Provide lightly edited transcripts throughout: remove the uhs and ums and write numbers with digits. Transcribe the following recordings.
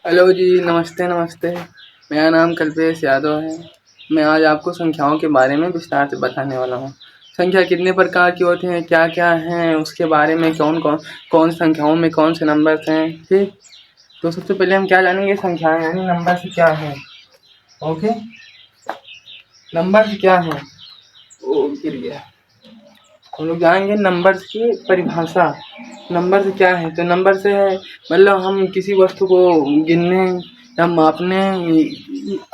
Hello जी, नमस्ते नमस्ते। मेरा नाम कल्पेश यादव है। मैं आज आपको संख्याओं के बारे में विस्तार से बताने वाला हूँ। संख्या कितने प्रकार की होती हैं, क्या-क्या हैं, उसके बारे में कौन संख्याओं में कौन से नंबर्स हैं, ठीक। तो सबसे पहले हम क्या जानेंगे, संख्याएँ यानी नंबर्स क्या हैं। ओके, नंबर्स क्या हैं? ओ गिर गया। हम लोग जानेंगे नंबर्स की परिभाषा। नंबर्स क्या है? तो नंबर से है मतलब हम किसी वस्तु को गिनने या मापने।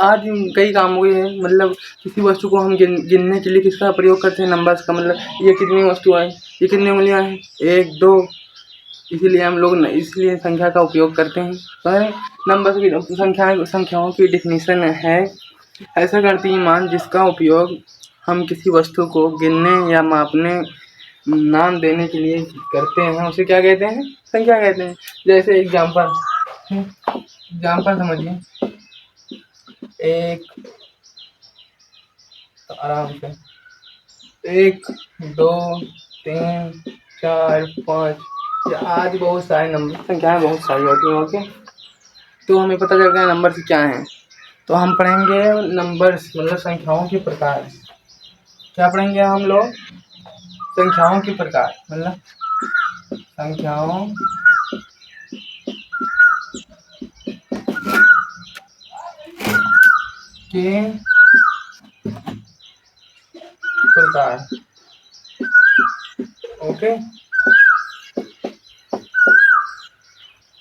आज कई काम हुए हैं, मतलब किसी वस्तु को हम गिनने के लिए किसका प्रयोग करते हैं, नंबर्स का। मतलब ये कितनी वस्तु है, ये कितनी उंगलियां हैं, एक दो। इसीलिए हम लोग इसलिए संख्या का उपयोग करते हैं। पर नंबर की संख्याओं की डिफिनीशन है, ऐसा करती है मान जिसका उपयोग हम किसी वस्तु को गिनने या मापने, नाम देने के लिए करते हैं, उसे क्या कहते हैं, संख्या कहते हैं। जैसे एग्जाम्पल समझिए। एक, तो आराम से, 1 2 3 4 5। आज बहुत सारे नंबर संख्याएं बहुत सारी होती हैं। ओके, तो हमें पता चल गया नंबर क्या हैं। तो हम पढ़ेंगे नंबर्स मतलब संख्याओं के प्रकार। क्या पढ़ेंगे हम लोग? संख्याओं के प्रकार मतलब संख्याओं के प्रकार। ओके,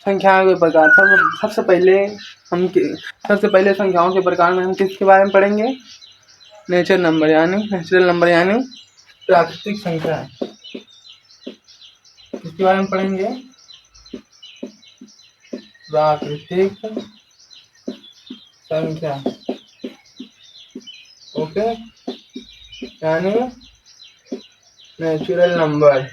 संख्याओं के प्रकार। सबसे पहले संख्याओं के प्रकार में हम किसके बारे में पढ़ेंगे? नेचुरल नंबर यानी प्राकृतिक संख्या। किसके बारे में पढ़ेंगे? प्राकृतिक संख्या। ओके, यानी नेचुरल नंबर।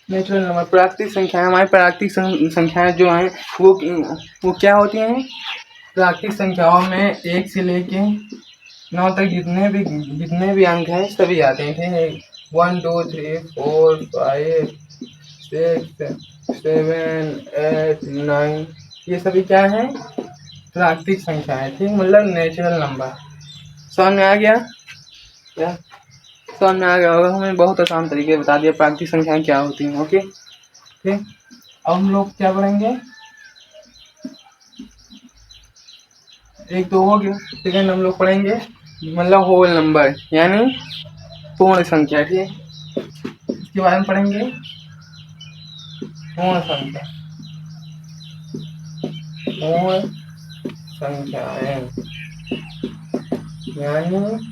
नेचुरल नंबर प्राकृतिक संख्याएं। हमारी प्राकृतिक संख्याएं जो हैं वो क्या होती हैं? प्राकृतिक संख्याओं में 1 से लेके 9 तक जितने भी अंक हैं सभी आते हैं, ठीक है। 1 2 3 4 5 6 7 8 9, ये सभी क्या है? प्राकृतिक संख्या है, ठीक। मतलब नेचुरल नंबर। समझ में आ गया क्या? समझ में आ गया होगा। हमें बहुत आसान तरीके बता दिया प्राकृतिक संख्याएं क्या होती हैं। ओके, ठीक। अब हम लोग क्या पढ़ेंगे? एक तो हो गया। सेकेंड हम लोग पढ़ेंगे मतलब होल नंबर यानी पूर्ण संख्या, ठीक। इसके बारे में पढ़ेंगे पूर्ण संख्या। पूर्ण संख्याएं यानी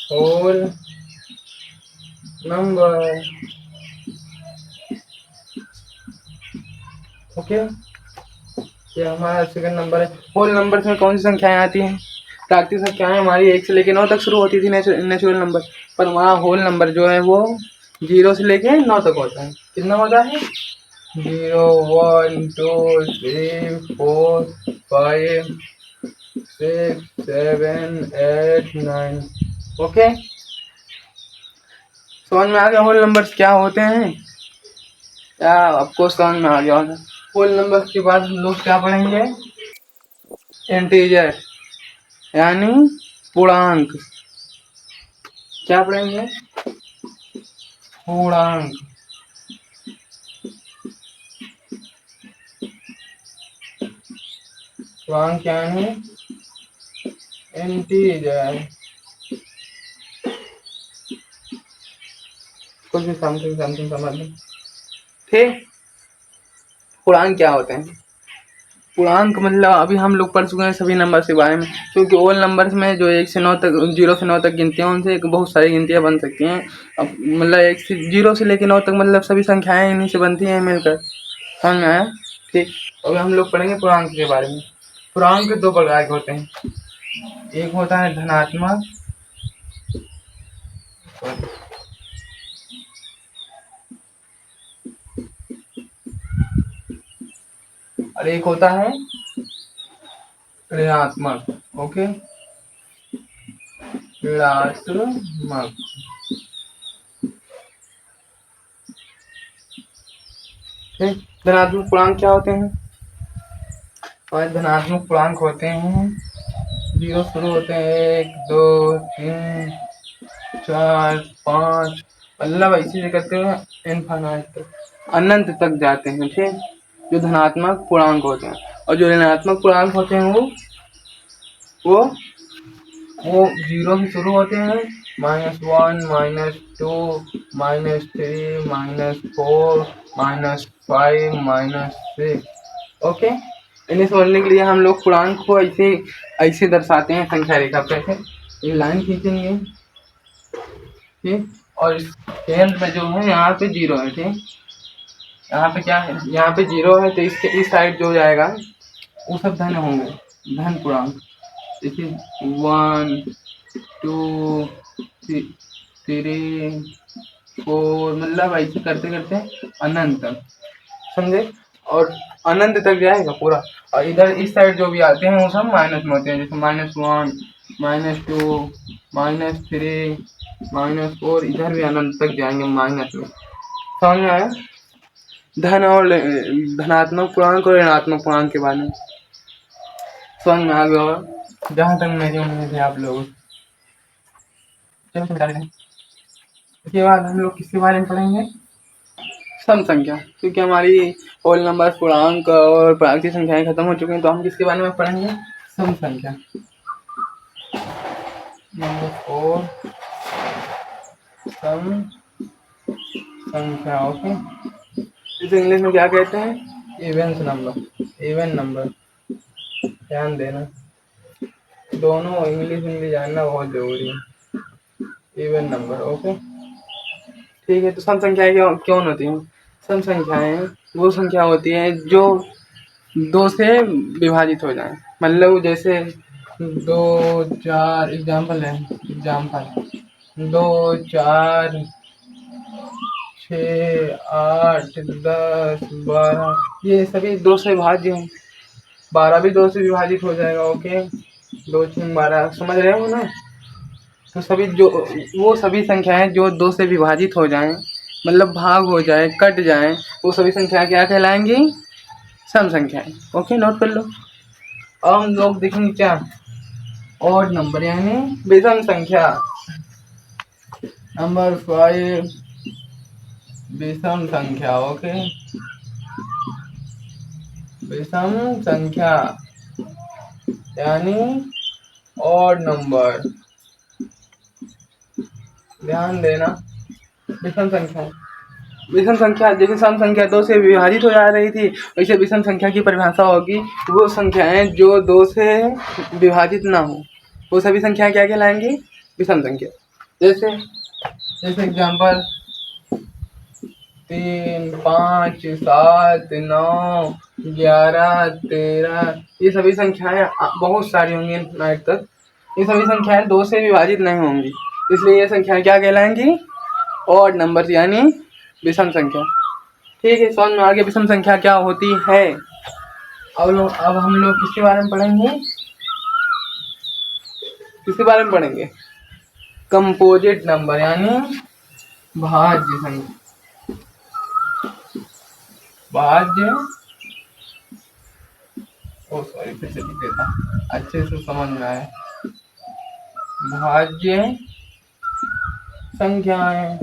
होल नंबर। ओके, ये हमारा सेकंड नंबर है। होल नंबर में कौन सी संख्याएं आती हैं? प्राकृतिक संख्याएं हमारी 1 से लेकर 9 तक शुरू होती थी, नेचुरल नंबर। पर हमारा होल नंबर जो है वो 0 से लेकर 9 तक होता है। कितना होता है? 0 1 2 3 4 5 6 7 8 9। ओके, समझ में आ गया होल नंबर्स क्या होते हैं? क्या आपको समझ में आ गया होगा? होल नंबर्स के बाद हम लोग क्या पढ़ेंगे? इंटीजर यानी पूर्णांक। क्या पढ़ेंगे? पूर्णांक। पूर्णांक यानी इंटीजर। कुछ भी समथिंग समझ लो, ठीक। पूर्णांक क्या होते हैं? पूर्णांक मतलब अभी हम लोग पढ़ चुके हैं सभी नंबर के बारे में, क्योंकि होल नंबर्स में जो 1 से 9 तक 0 से 9 तक गिनते हैं उनसे बहुत सारी गिनतियाँ बन सकती हैं। अब मतलब 0 से लेकर 9 तक मतलब सभी संख्याएं इन्हीं से बनती हैं मिलकर। समझ में आया? ठीक। अभी हम लोग पढ़ेंगे पूर्णांक के बारे में। पूर्णांक 2 प्रकार के होते हैं। एक होता है धनात्मक और एक होता है ऋणात्मक। ओके, ऋणात्मक। ठीक। धनात्मक पूर्णांक क्या होते हैं? और धनात्मक पूर्णांक होते हैं, 0 शुरू होते हैं, 1 2 3 4 5, मतलब ऐसे करते हुए इनफाइनाइट तक, अनंत तक जाते हैं। ठीक, जो धनात्मक पूर्णांक होते हैं। और जो ऋणात्मक पूर्णांक होते हैं वो 0 से शुरू होते हैं, -1 -2 -3 -4 -5 -6। ओके, इन्हें समझने के लिए हम लोग पूर्णांक को ऐसे दर्शाते हैं संख्या रेखा पे। ये लाइन खींचेंगे, ठीक, और केंद्र में जो है यहाँ पे 0 है। ठीक, यहाँ पे क्या है? यहाँ पे 0 है, तो इसके इस साइड जो जाएगा वो सब धन होंगे, धन पूर्णांक। देखिए 1 2 3 4, मतलब ऐसे करते करते अनंत तक, समझे? और अनंत तक जाएगा पूरा। और इधर इस साइड जो भी आते हैं वो सब माइनस में होते हैं, जैसे -1 -2 -3 -4, इधर भी अनंत तक जाएंगे माइनस में। समझ में आया? धन और धनात्मक पूर्णांक और ऋणात्मक पूर्णांक के बारे में समझ में आ गया होगा, जहाँ तक मेरी उम्मीद है आप लोग। चलो बता दें। इसके बाद हम लोग किसके बारे में पढ़ेंगे? सम संख्या, क्योंकि हमारी होल नंबर पूर्णांक और प्राकृतिक संख्याएं खत्म हो चुकी हैं, तो हम किसके बारे में पढ़ेंगे? सम संख्या। नंबर 4, सम संख्या। ओके, इसे इंग्लिश में क्या कहते हैं? Evans number, even number. ध्यान देना, दोनों इंग्लिश जानना बहुत जरूरी है। Even number. ओके, ठीक है। तो सम संख्याएं क्यों होती हैं? सम संख्याएं वो संख्या होती है जो 2 से विभाजित हो जाए, मतलब जैसे 2 4, एग्जाम्पल 2 4 6 8 10 12, ये सभी 2 से विभाज्य हैं। 12 भी 2 से विभाजित हो जाएगा। ओके, 2 6 12, समझ रहे हो ना? तो वो सभी संख्याएं जो 2 से विभाजित हो जाएं, मतलब भाग हो जाए, कट जाए, वो सभी संख्याएं क्या कहलाएंगी? सम संख्याएं। ओके, नोट कर लो। अब हम लोग देखेंगे क्या? ऑड नंबर यानी विषम संख्या। नंबर 5, विषम संख्या। ओके, विषम संख्या यानी ऑड नंबर। ध्यान देना, विषम संख्या। विषम संख्या जैसे सम संख्या 2 से विभाजित हो जा रही थी, वैसे विषम संख्या की परिभाषा होगी वो संख्याएं जो 2 से विभाजित ना हो, वो सभी संख्याएं क्या कहलाएंगी? विषम संख्या। जैसे एग्जाम्पल 3 5 7 9 11 13, ये सभी संख्याएं बहुत सारी होंगी नाइट तक। ये सभी संख्याएं 2 से विभाजित नहीं होंगी, इसलिए ये संख्याएं क्या कहलाएंगी? ऑड नंबर यानी विषम संख्या। ठीक है, समझ में आ गया विषम संख्या क्या होती है। अब हम लोग किसके बारे में पढ़ेंगे? किसके बारे में पढ़ेंगे? कंपोजिट नंबर यानी भाज्य संख्या। भाज्य, ओ सॉरी, फिर से लिख देता, अच्छे से समझ में आए। भाज्य संख्याएं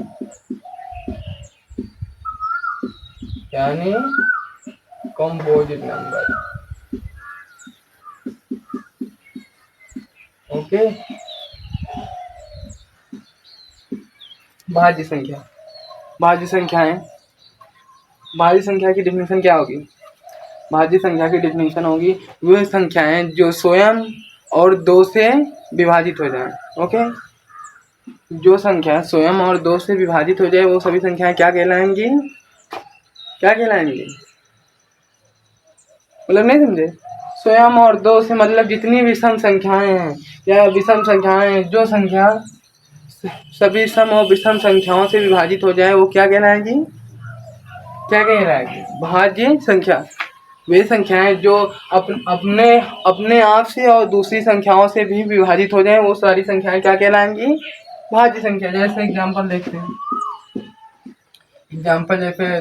यानी कंपोजिट नंबर। ओके, भाज्य संख्या, भाज्य संख्याएं, भाज्य संख्या की डेफिनेशन क्या होगी? भाज्य संख्या की डेफिनेशन होगी वे संख्याएं जो स्वयं और 2 से विभाजित हो जाएं। ओके, जो संख्या स्वयं और 2 से विभाजित हो जाए वो सभी संख्याएं क्या कहलाएंगी? क्या कहलाएंगी? मतलब नहीं समझे? स्वयं और 2 से मतलब जितनी विषम संख्याएं हैं या विषम संख्याएं, जो संख्या सभी सम और विषम संख्याओं से विभाजित हो जाए वो क्या कहलाएगी? क्या कहलाएगी? भाज्य संख्या। वे संख्याएं जो अपने आप से और दूसरी संख्याओं से भी विभाजित हो जाए वो सारी संख्याएं क्या कहलाएंगी? भाज्य संख्या। जैसे एग्जाम्पल देखते हैं, एग्जाम्पल जैसे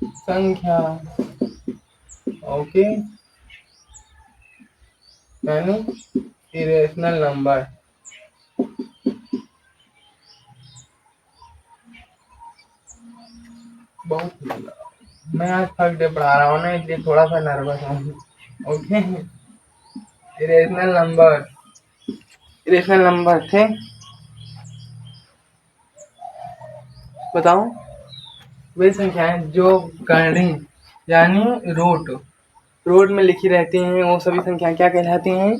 संख्या ओके यानी इरेशनल नंबर। बहुत मैं आज फर्स्ट डे पढ़ा रहा हूँ ना, इसलिए थोड़ा सा नर्वस हूँ। Okay irrational number, irrational number थे। बताओ वे संख्याएं जो करनी यानी रूट में लिखी रहती हैं, वो सभी संख्याएं क्या कहलाती हैं?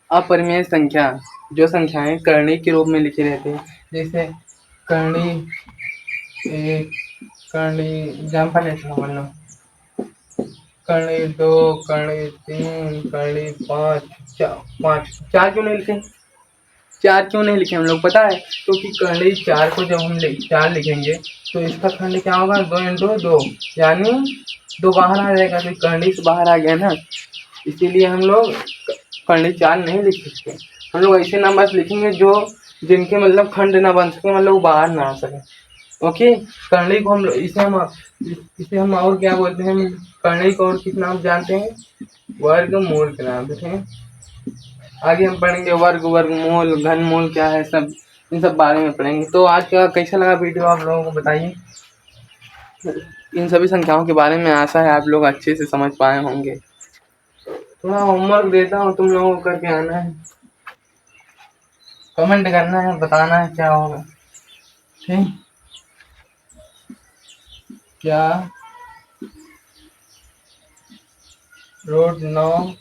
अपरिमेय संख्या। जो संख्याएं करणी के रूप में लिखी रहती हैं, जैसे करणी एक, करणी एग्जाम्पल ऐसे समझ लो, करणी 2, करणी 3, करणी 5, चार क्यों नहीं लिखे? चार क्यों नहीं लिखे हम लोग पता है? क्योंकि करणी 4 को जब हम 4 लिखेंगे तो इसका खंड क्या होगा? 2 इंटू 2 यानी 2 बाहर आ जाएगा, तो करणी से बाहर आ गया ना, इसीलिए हम लोग करणी 4 नहीं लिख सकते। हम लोग ऐसे नंबर लिखेंगे जो जिनके मतलब खंड ना बन सके, मतलब बाहर ना आ सके। ओके करणी को हम इसे हम और क्या बोलते हैं? करणी को और किस नाम जानते हैं? वर्गमूल के नाम से। आगे हम पढ़ेंगे वर्गमूल, घनमूल क्या है, सब इन सब बारे में पढ़ेंगे। तो आज का कैसा लगा वीडियो आप लोगों को बताइए। इन सभी संख्याओं के बारे में आशा है आप लोग अच्छे से समझ पाए होंगे। थोड़ा होमवर्क देता हूँ, तुम लोगों को करके आना है, कमेंट करना है, बताना है क्या होगा। ठीक क्या रूट 9,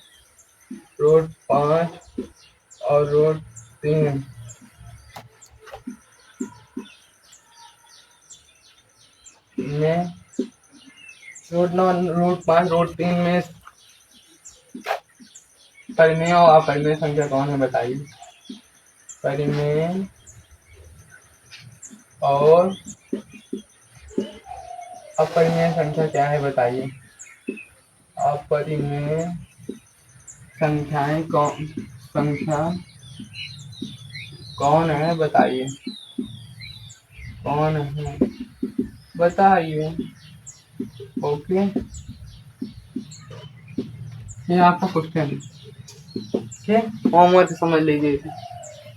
रूट 5 और रूट 3 में, रूट 9, रूट 5, रूट 3 में परिमेय और अपरिमेय संख्या कौन है बताइए? परिमेय और अपरिमेय संख्या क्या है बताइए? अपरिमेय संख्या कौन है बताइए? कौन है बताइए। ओके ये आपका क्वेश्चन, ठीक होमवर्क समझ लीजिए।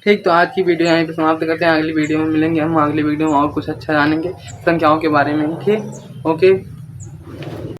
ठीक तो आज की वीडियो यहीं पे समाप्त करते हैं, अगली वीडियो में मिलेंगे हम, अगली वीडियो में और कुछ अच्छा जानेंगे संख्याओं के बारे में। ठीक ओके।